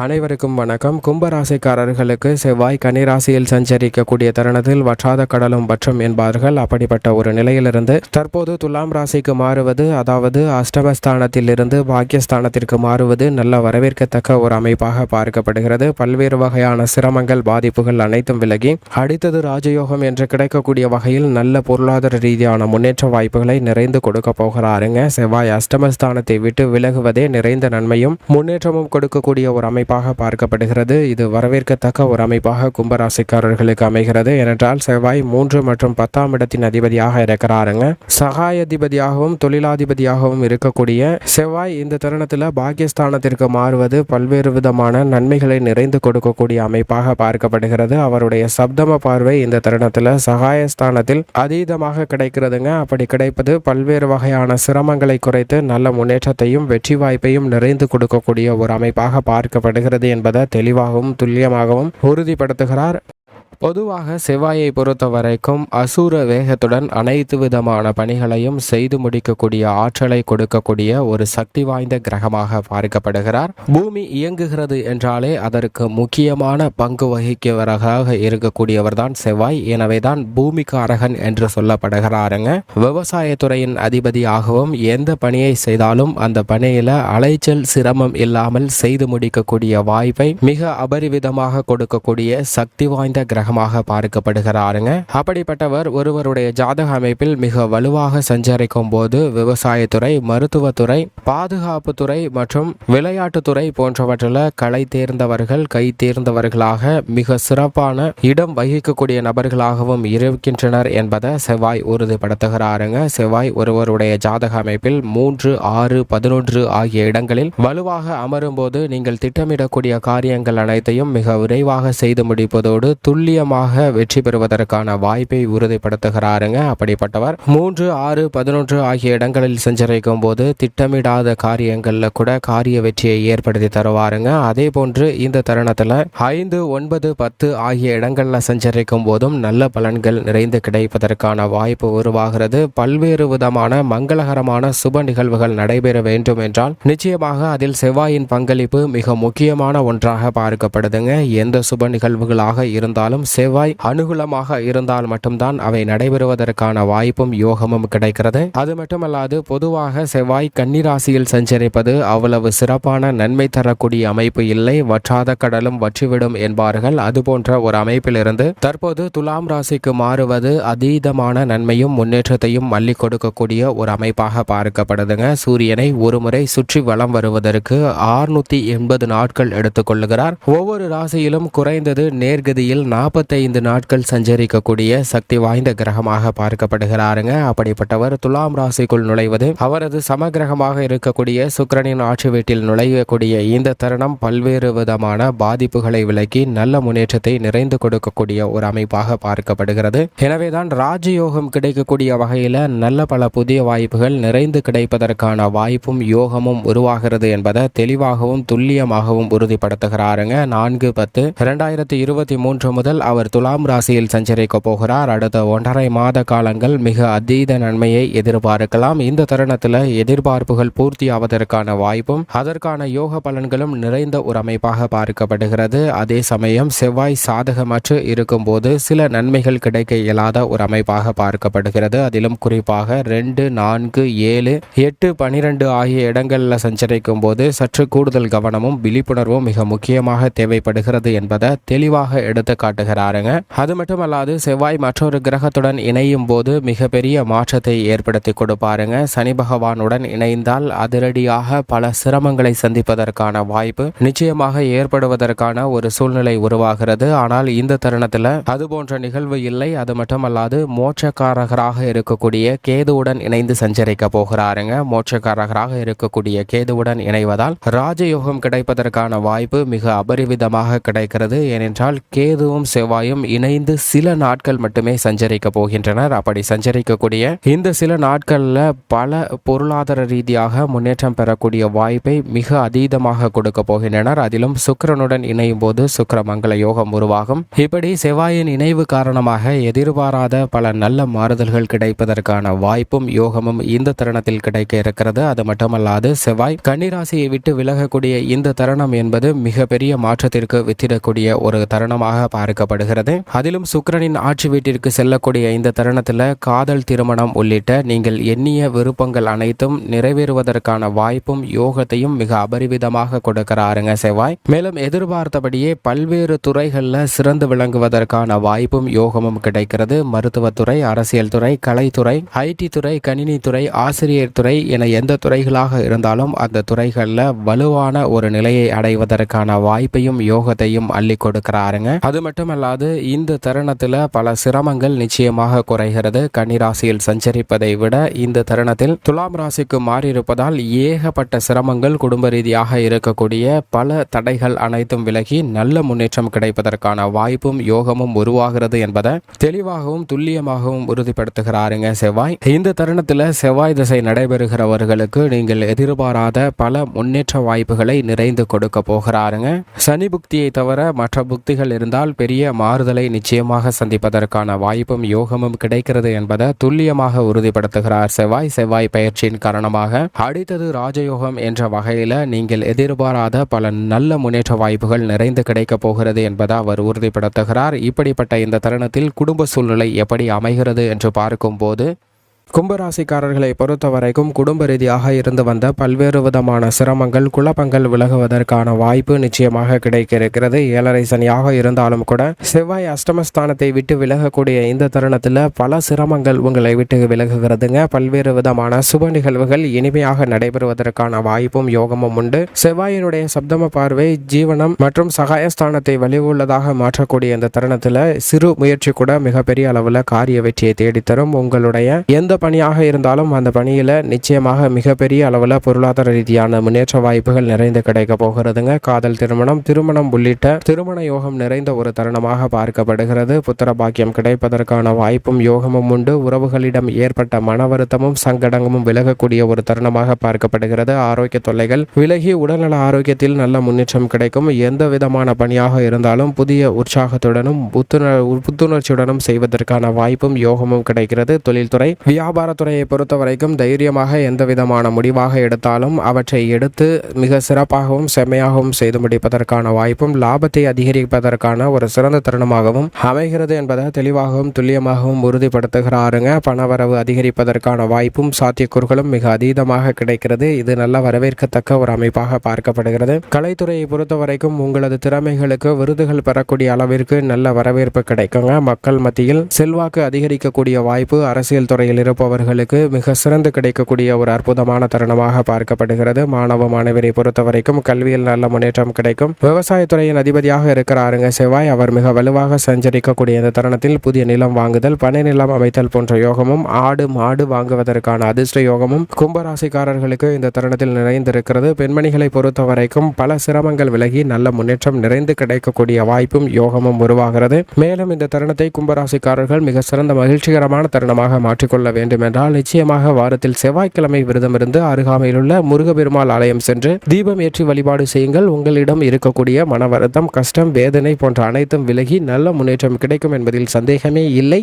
அனைவருக்கும் வணக்கம். கும்பராசிக்காரர்களுக்கு செவ்வாய் கன்னிராசியில் சஞ்சரிக்கக்கூடிய தருணத்தில் வற்றாத கடலும் வற்றும் என்பார்கள். அப்படிப்பட்ட ஒரு நிலையிலிருந்து தற்போது துலாம் ராசிக்கு மாறுவது, அதாவது அஷ்டமஸ்தானத்தில் இருந்து பாக்கியஸ்தானத்திற்கு மாறுவது நல்ல வரவேற்கத்தக்க ஒரு அமைப்பாக பார்க்கப்படுகிறது. பல்வேறு வகையான சிரமங்கள், பாதிப்புகள் அனைத்தும் விலகி அடித்தது ராஜயோகம் என்று கிடைக்கக்கூடிய வகையில் நல்ல பொருளாதார ரீதியான முன்னேற்ற வாய்ப்புகளை நிறைந்து கொடுக்க போகிறாருங்க. செவ்வாய் அஷ்டமஸ்தானத்தை விட்டு விலகுவதே நிறைந்த நன்மையும் முன்னேற்றமும் கொடுக்கக்கூடிய ஒரு அமைப்பாக பார்க்கப்படுகிறது. இது வரவேற்கத்தக்க ஒரு அமைப்பாக கும்பராசிக்காரர்களுக்கு அமைகிறது. ஏனென்றால் செவ்வாய் 3 மற்றும் 10ஆம் இடத்தின் அதிபதியாக இருக்கிறாருங்க. சகாயாதிபதியாகவும் தொழிலாதிபதியாகவும் இருக்கக்கூடிய செவ்வாய் இந்த தருணத்தில் பாக்கியஸ்தானத்திற்கு மாறுவது பல்வேறு விதமான நன்மைகளை நிறைந்து கொடுக்கக்கூடிய அமைப்பாக பார்க்கப்படுகிறது. அவருடைய சப்தம பார்வை இந்த தருணத்தில் சகாயஸ்தானத்தில் அதீதமாக கிடைக்கிறதுங்க. அப்படி கிடைப்பது பல்வேறு வகையான சிரமங்களை குறைத்து நல்ல முன்னேற்றத்தையும் வெற்றி வாய்ப்பையும் நிறைந்து கொடுக்கக்கூடிய ஒரு அமைப்பாக பார்க்கப்படுகிறது என்பதை தெளிவாகவும் துல்லியமாகவும் உறுதிப்படுத்துகிறார். பொதுவாக செவ்வாயை பொறுத்த வரைக்கும் அசூர வேகத்துடன் அனைத்து விதமான பணிகளையும் செய்து முடிக்கக்கூடிய ஆற்றலை கொடுக்கக்கூடிய ஒரு சக்தி வாய்ந்த கிரகமாக பார்க்கப்படுகிறார். பூமி இயங்குகிறது என்றாலே அதற்கு முக்கியமான பங்கு வகிக்கிறவராக இருக்கக்கூடியவர் தான் செவ்வாய். எனவேதான் பூமிக்காரகன் என்று சொல்லப்படுகிறாருங்க. விவசாயத்துறையின் அதிபதியாகவும் எந்த பணியை செய்தாலும் அந்த பணியில அலைச்சல் சிரமம் இல்லாமல் செய்து முடிக்கக்கூடிய வாய்ப்பை மிக அபரிவிதமாக கொடுக்கக்கூடிய சக்தி வாய்ந்த கிரகமாக பார்க்கப்படுகிறாருங்க. அப்படிப்பட்டவர் ஒருவருடைய ஜாதக அமைப்பில் மிக வலுவாக சஞ்சரிக்கும் போது விவசாயத்துறை, மருத்துவத்துறை, பாதுகாப்புத்துறை மற்றும் விளையாட்டுத்துறை போன்றவற்றில் கலை தேர்ந்தவர்கள், கை தேர்ந்தவர்களாக மிக சிறப்பான இடம் வகிக்கக்கூடிய நபர்களாகவும் இருக்கின்றனர் என்பதை செவ்வாய் உறுதிப்படுத்துகிறாருங்க. செவ்வாய் ஒருவருடைய ஜாதக அமைப்பில் 3, 6, 11 ஆகிய இடங்களில் வலுவாக அமரும் போது நீங்கள் திட்டமிடக்கூடிய காரியங்கள் அனைத்தையும் மிக விரைவாக செய்து முடிப்பதோடு துல்லியமாக வெற்றி பெறுவதற்கான வாய்ப்பை உறுதிப்படுத்துகிறாருங்க. அப்படிப்பட்டவர் 3, 6, 11 ஆகிய இடங்களில் சஞ்சரிக்கும் போது திட்டமிடாத காரியங்கள்ல கூட காரிய வெற்றியை ஏற்படுத்தி தருவாருங்க. அதே போன்று இந்த தருணத்துல 5, 9, 10 ஆகிய இடங்கள்ல சஞ்சரிக்கும் போதும் நல்ல பலன்கள் நிறைந்து கிடைப்பதற்கான வாய்ப்பு உருவாகிறது. பல்வேறு விதமான மங்களகரமான சுப நிகழ்வுகள் நடைபெற வேண்டும் என்றால் நிச்சயமாக அதில் செவ்வாயின் பங்களிப்பு மிக முக்கியமான ஒன்றாக பார்க்கப்படுதுங்க. எந்த சுப நிகழ்வுகளாக இருந்தாலும் செவ்வாய் அனுகூலமாக இருந்தால் மட்டும்தான் அவை நடைபெறுவதற்கான வாய்ப்பும் யோகமும் கிடைக்கிறது. அது மட்டுமல்லாது பொதுவாக செவ்வாய் கன்னிராசியில் சஞ்சரிப்பது அவ்வளவு சிறப்பான நன்மை தரக்கூடிய அமைப்பு இல்லை. வற்றாத கடலும் வற்றிவிடும் என்பார்கள். அதுபோன்ற ஒரு அமைப்பிலிருந்து தற்போது துலாம் ராசிக்கு மாறுவது அதீதமான நன்மையும் முன்னேற்றத்தையும் மல்லி கொடுக்கக்கூடிய ஒரு அமைப்பாக பார்க்கப்படுதுங்க. சூரியனை ஒரு முறை சுற்றி வலம் வருவதற்கு 680 நாட்கள் எடுத்துக்கொள்ளுகிறார். ஒவ்வொரு ராசியிலும் குறைந்தது நேர்கதியில் 45 நாட்கள் சஞ்சரிக்கக்கூடிய சக்தி வாய்ந்த கிரகமாக பார்க்கப்படுகிறாருங்க. அப்படிப்பட்டவர் துலாம் ராசிக்குள் நுழைவது அவரது சமகிரகமாக இருக்கக்கூடிய சுக்கிரனின் ஆட்சி வீட்டில் நுழையக்கூடிய இந்த தருணம் பல்வேறு விதமான பாதிப்புகளை விலக்கி நல்ல முன்னேற்றத்தை நிறைந்து கொடுக்கக்கூடிய ஒரு அமைப்பாக பார்க்கப்படுகிறது. எனவேதான் ராஜயோகம் கிடைக்கக்கூடிய வகையில நல்ல பல புதிய வாய்ப்புகள் நிறைந்து கிடைப்பதற்கான வாய்ப்பும் யோகமும் உருவாகிறது என்பதை தெளிவாகவும் துல்லியமாகவும் உறுதிப்படுத்துகிறாருங்க. 4/10/2023 முதல் அவர் துலாம் ராசியில் சஞ்சரிக்க போகிறார். அடுத்த 1.5 மாத காலங்கள் மிக அதீத நன்மையை எதிர்பார்க்கலாம். இந்த தருணத்தில் எதிர்பார்ப்புகள் பூர்த்தி ஆவதற்கான வாய்ப்பும் அதற்கான யோக பலன்களும் நிறைந்த ஒரு அமைப்பாக பார்க்கப்படுகிறது. அதே சமயம் செவ்வாய் சாதகமற்று இருக்கும் போது சில நன்மைகள் கிடைக்க இயலாத ஒரு அமைப்பாக பார்க்கப்படுகிறது. அதிலும் குறிப்பாக 2, 4, 7, 8, 12 ஆகிய இடங்களில் சஞ்சரிக்கும் போது சற்று கூடுதல் கவனமும் விழிப்புணர்வும் மிக முக்கியமாக தேவைப்படுகிறது என்பதை தெளிவாக எடுத்து காட்டுகிறாருங்க. அது மட்டுமல்லாது செவ்வாய் மற்றொரு கிரகத்துடன் இணையும் போது மிகப்பெரிய மாற்றத்தை ஏற்படுத்தி கொடுப்பாருங்க. சனி பகவானுடன் இணைந்தால் அதிரடியாக பல சிரமங்களை சந்திப்பதற்கான வாய்ப்பு நிச்சயமாக ஏற்படுவதற்கான ஒரு சூழ்நிலை உருவாகிறது. ஆனால் இந்த தருணத்தில் அது போன்ற நிகழ்வு இல்லை. அது மட்டுமல்லாது மோட்சக்காரகராக இருக்கக்கூடிய கேதுவுடன் இணைந்து சஞ்சரிக்க போகிறாருங்க. மோட்சக்காரகராக இருக்கக்கூடிய கேதுவுடன் இணைவதால் ராஜயோகம் கிடைப்பதற்கான வாய்ப்பு மிக அபரிவிதமாக கிடைக்கிறது. ஏனென்றால் கேதுவும் செவ்வாயும் இணைந்து சில நாட்கள் மட்டுமே சஞ்சரிக்க போகின்றனர். அப்படி சஞ்சரிக்கக்கூடிய இந்த சில நாட்கள்ல பல பொருளாதார ரீதியாக முன்னேற்றம் பெறக்கூடிய வாய்ப்பை மிக அதீதமாக கொடுக்க போகின்றனர். அதிலும் சுக்கிரனுடன் இணையும் போது சுக்கிர மங்கள யோகம் உருவாகும். இப்படி செவ்வாயின் இணைவு காரணமாக எதிர்பாராத பல நல்ல மாறுதல்கள் கிடைப்பதற்கான வாய்ப்பும் யோகமும் இந்த தருணத்தில் கிடைக்க இருக்கிறது. அது மட்டுமல்லாது செவ்வாய் கன்னிராசியை விட்டு விலகக்கூடிய இந்த தருணம் என்பது மிகப்பெரிய மாற்றத்திற்கு வித்திடக்கூடிய ஒரு தருணமாக பார்க்கப்படுகிறது. அதிலும் சுக்கிரனின் ஆட்சி வீட்டிற்கு செல்லக்கூடிய இந்த தருணத்தில் காதல், திருமணம் உள்ளிட்ட நீங்கள் எண்ணிய விருப்பங்கள் அனைத்தும் நிறைவேறுவதற்கான வாய்ப்பும் யோகத்தையும் மிக அபரிவிதமாக கொடுக்கிறாருங்க செவ்வாய். மேலும் எதிர்பார்த்தபடியே பல்வேறு துறைகளில் சிறந்து விளங்குவதற்கான வாய்ப்பும் யோகமும் கிடைக்கிறது. மருத்துவத்துறை, அரசியல் துறை, கலைத்துறை, ஐடி துறை, கணினி துறை, ஆசிரியர் துறை என எந்த துறைகளாக இருந்தாலும் அந்த துறைகளில் வலுவான ஒரு நிலையை அடைவதற்கான வாய்ப்பையும் யோகத்தையும் அள்ளி கொடுக்கிறாருங்க. அது மட்டுமல்லாது இந்த தருணத்தில் பல சிரமங்கள் நிச்சயமாக குறைகிறது. கன்னிராசியில் சஞ்சரிப்பதை விட இந்த தருணத்தில் துலாம் ராசிக்கு மாறியிருப்பதால் ஏகப்பட்ட சிரமங்கள், குடும்ப ரீதியாக இருக்கக்கூடிய பல தடைகள் அனைத்தும் விலகி நல்ல முன்னேற்றம் கிடைப்பதற்கான வாய்ப்பும் யோகமும் உருவாகிறது என்பதை தெளிவாகவும் துல்லியமாகவும் உறுதிப்படுத்துகிறாருங்க செவ்வாய். இந்த தருணத்தில் செவ்வாய் திசை நடைபெறுகிறவர்களுக்கு நீங்கள் எதிர்பாராத பல முன்னேற்ற வாய்ப்புகளை நிறைந்து கொடுக்க போகிறாருங்க. சனி புக்தியை தவிர மற்ற புக்திகள் இருந்தால் பெரிய மாறுதலை நிச்சயமாக சந்திப்பதற்கான வாய்ப்பும் யோகமும் கிடைக்கிறது என்பதை துல்லியமாக உறுதிப்படுத்துகிறார் செவ்வாய். செவ்வாய் பயிற்சியின் காரணமாக அடுத்தது ராஜயோகம் என்ற வகையில் நீங்கள் எதிர்பாராத பல நல்ல முன்னேற்ற வாய்ப்புகள் நிறைந்து கிடைக்கப் போகிறது என்பதை அவர் உறுதிப்படுத்துகிறார். இப்படிப்பட்ட இந்த தருணத்தில் குடும்ப சூழ்நிலை எப்படி அமைகிறது என்று பார்க்கும்போது கும்பராசிக்காரர்களை பொறுத்தவரைக்கும் குடும்ப ரீதியாக இருந்து வந்த பல்வேறு விதமான சிரமங்கள், குழப்பங்கள் விலகுவதற்கான வாய்ப்பு நிச்சயமாக கிடைக்க இருக்கிறது. 7.5 சனியாக இருந்தாலும் கூட செவ்வாய் அஷ்டமஸ்தானத்தை விட்டு விலகக்கூடிய இந்த தருணத்தில் பல சிரமங்கள் உங்களை விட்டு விலகுகிறதுங்க. பல்வேறு விதமான சுப நிகழ்வுகள் இனிமையாக நடைபெறுவதற்கான வாய்ப்பும் யோகமும் உண்டு. செவ்வாயினுடைய சப்தம பார்வை ஜீவனம் மற்றும் சகாயஸ்தானத்தை வலிவுள்ளதாக மாற்றக்கூடிய இந்த தருணத்தில் சிறு முயற்சி கூட மிகப்பெரிய அளவில் காரிய வெற்றியை தேடித்தரும். உங்களுடைய எந்த பணியாக இருந்தாலும் அந்த பணியில் நிச்சயமாக மிகப்பெரிய அளவில் பொருளாதார ரீதியான முன்னேற்ற வாய்ப்புகள் நிறைந்து கிடைக்க போகிறதுங்க. காதல், திருமணம் உள்ளிட்ட திருமண யோகம் நிறைந்த ஒரு தருணமாக பார்க்கப்படுகிறது. புத்திர பாக்கியம் கிடைப்பதற்கான வாய்ப்பும் யோகமும் உண்டு. உறவுகளிடம் ஏற்பட்ட மன வருத்தமும் சங்கடமும் விலகக்கூடிய ஒரு தருணமாக பார்க்கப்படுகிறது. ஆரோக்கிய தொல்லைகள் விலகி உடல்நல ஆரோக்கியத்தில் நல்ல முன்னேற்றம் கிடைக்கும். எந்த விதமான பணியாக இருந்தாலும் புதிய உற்சாகத்துடனும் புத்துணர்ச்சியுடனும் செய்வதற்கான வாய்ப்பும் யோகமும் கிடைக்கிறது. தொழில்துறை, வியாபாரத்துறையை பொறுத்தவரைக்கும் தைரியமாக எந்த விதமான முடிவாக எடுத்தாலும் அவற்றை எடுத்து மிக சிறப்பாகவும் செம்மையாகவும் செய்து முடிப்பதற்கான வாய்ப்பும் லாபத்தை அதிகரிப்பதற்கான ஒரு சிறந்த தருணமாகவும் அமைகிறது என்பதை தெளிவாகவும் துல்லியமாகவும் உறுதிப்படுத்துகிறாருங்க. பணவரவு அதிகரிப்பதற்கான வாய்ப்பும் சாத்தியக்கூறுகளும் மிக அதீதமாக கிடைக்கிறது. இது நல்ல வரவேற்கத்தக்க ஒரு அமைப்பாக பார்க்கப்படுகிறது. கலைத்துறையை பொறுத்தவரைக்கும் உங்களது திறமைகளுக்கு விருதுகள் பெறக்கூடிய அளவிற்கு நல்ல வரவேற்பு கிடைக்குங்க. மக்கள் மத்தியில் செல்வாக்கு அதிகரிக்கக்கூடிய வாய்ப்பு அரசியல் துறையில் இருப்பவர்களுக்கு மிக சிறந்து கிடைக்கக்கூடிய ஒரு அற்புதமான தருணமாக பார்க்கப்படுகிறது. மாணவ மாணவரை பொறுத்தவரைக்கும் கல்வியில் நல்ல முன்னேற்றம் கிடைக்கும். விவசாயத்துறையின் அதிபதியாக இருக்கிறாருங்க செவ்வாய். அவர் மிக வலுவாக சஞ்சரிக்கக்கூடிய இந்த தருணத்தில் புதிய நிலம் வாங்குதல், பனை நிலம் அமைத்தல் போன்ற யோகமும், ஆடு மாடு வாங்குவதற்கான அதிர்ஷ்ட யோகமும் கும்பராசிக்காரர்களுக்கு இந்த தருணத்தில் நிறைந்திருக்கிறது. பெண்மணிகளை பொறுத்தவரைக்கும் பல சிரமங்கள் விலகி நல்ல முன்னேற்றம் நிறைந்து கிடைக்கக்கூடிய வாய்ப்பும் யோகமும் உருவாகிறது. மேலும் இந்த தருணத்தை கும்பராசிக்காரர்கள் மிக சிறந்த மகிழ்ச்சிகரமான தருணமாக மாற்றிக்கொள்ள வேண்டுமென்றால் நிச்சயமாக வாரத்தில் செவ்வாய்க்கிழமை விரதமிருந்து அருகாமையிலுள்ள முருகப்பெருமாள் ஆலயம் சென்று தீபம் ஏற்றி வழிபாடு செய்யுங்கள். உங்களிடம் இருக்கக்கூடிய மன வருத்தம், கஷ்டம், வேதனை போன்ற அனைத்தும் விலகி நல்ல முன்னேற்றம் கிடைக்கும் என்பதில் சந்தேகமே இல்லை.